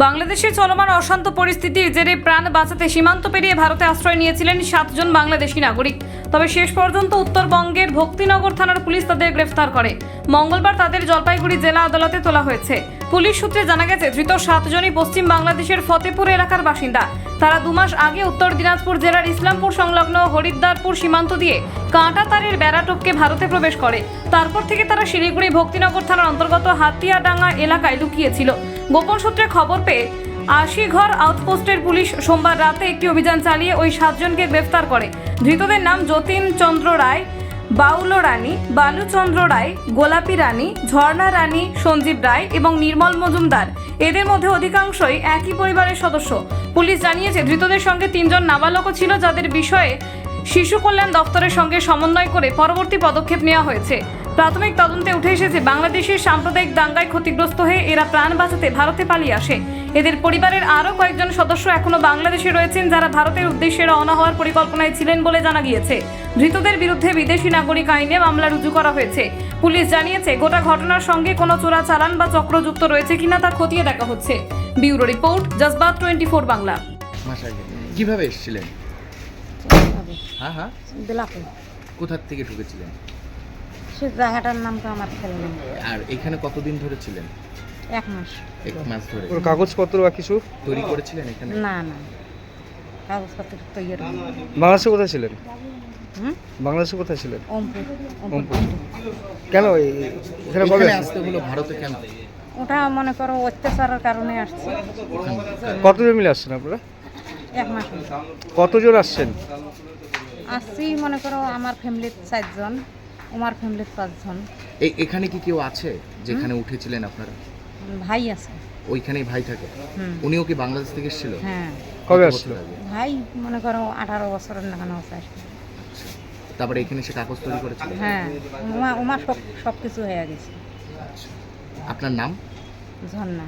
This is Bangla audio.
বাংলাদেশে চলমান অশান্ত পরিস্থিতির জেরে প্রাণ বাঁচাতে সীমান্ত পেরিয়ে ভারতে আশ্রয় নিয়েছিলেন 7 জন বাংলাদেশি নাগরিক। তবে শেষ পর্যন্ত উত্তরবঙ্গের ভক্তিনগর থানার পুলিশ তাদের গ্রেফতার করে। মঙ্গলবার তাদের জলপাইগুড়ি জেলা আদালতে তোলা হয়েছে। পুলিশ সূত্রে জানা গেছে, ধৃত 7 জনই পশ্চিম বাংলাদেশের ফতেপুর এলাকার বাসিন্দা। তারা 2 মাস আগে উত্তর দিনাজপুর জেলার ইসলামপুর সংলগ্ন হরিদ্বারপুর সীমান্ত দিয়ে কাঁটা তারের বেড়া টপকে ভারতে প্রবেশ করে। তারপর থেকে তারা শিলিগুড়ি ভক্তিনগর থানার অন্তর্গত হাতিয়াডাঙ্গা এলাকায় লুকিয়েছিল। গোপন সূত্রে খবর পেয়ে আশিঘর আউটপোস্টের পুলিশ সোমবার রাতে একটি অভিযান চালিয়ে ওই 7 জনকে গ্রেফতার করে। ধৃতদের নাম যতীন চন্দ্র রায়, বাউল রানী, বালুচন্দ্র রায়, গোলাপী রানী, ঝর্ণা রানী, সঞ্জীব রায় এবং নির্মল মজুমদার। এদের মধ্যে অধিকাংশই একই পরিবারের সদস্য। পুলিশ জানিয়েছে, ধৃতদের সঙ্গে 3 জন নাবালকও ছিল, যাদের বিষয়ে শিশু কল্যাণ দপ্তরের সঙ্গে সমন্বয় করে পরবর্তী পদক্ষেপ নেওয়া হয়েছে। প্রাথমিক তদন্তে উঠে এসেছে, বাংলাদেশের সাম্প্রদায়িক দাঙ্গায় ক্ষতিগ্রস্ত হয়ে এরা প্রাণ বাঁচাতে ভারতে পালিয়ে আসে। এদের পরিবারের আরও কয়েকজন সদস্য এখনও বাংলাদেশে রয়েছেন, যারা ভারতের উদ্দেশ্যে রওনা হওয়ার পরিকল্পনায় ছিলেন বলে জানা গিয়েছে। ধৃতদের বিরুদ্ধে বিদেশি নাগরিক আইনে মামলা রুজু করা হয়েছে। পুলিশ জানিয়েছে, গোটা ঘটনার সঙ্গে কোনো চোরাচালান বা চক্রযুক্ত রয়েছে কিনা তা খতিয়ে দেখা হচ্ছে। Bureau report, জজবাত 24 Bangla. কিভাবে এসেছিলেন? হ্যাঁ হ্যাঁ, বিলাপে কোথা থেকে ঢুকেছিলেন? সে জায়গাটার নাম তো আমার খেয়াল নেই। আর এখানে কতদিন ধরে ছিলেন? 1 মাস। 1 মাস ধরে। ওর কাগজপত্র বা কিছু তৈরি করেছিলেন এখানে? না না, কাগজপত্র তৈরি হয়নি। বাংলাদেশে কোথায় ছিলেন? হুম, বাংলাদেশে কোথায় ছিলেন? ওমপুর। ওমপুর। কেন এখানে কবে এখানে আসলেন? আসতে হলো ভারতে কেন? ওটা মনে করো অত্যাচারের কারণে আসছে। কতজন মিলে আসছেন আপনারা? 1 মাস হলো। কতজন আসছেন? আসছি মনে করো আমার ফ্যামিলির 4 জন, আমার ফ্যামিলির 5 জন। এখানে কি কেউ আছে যেখানে উঠেছিলেন আপনারা? ভাই আছে। ওইখানেই ভাই থাকে? হুম, উনিও কি বাংলাদেশ থেকে এসেছিল? হ্যাঁ। কবে কত আসছিল? বছর আগে? ভাই মনে করো 18 বছরের নাগানো আছে। আচ্ছা। তারপরে এখানে সে কাগজ তৈরি করেছিল? হ্যাঁ, আমার সব কিছু হয়ে গেছে। আচ্ছা। আপনার নাম? ঝর্ণা।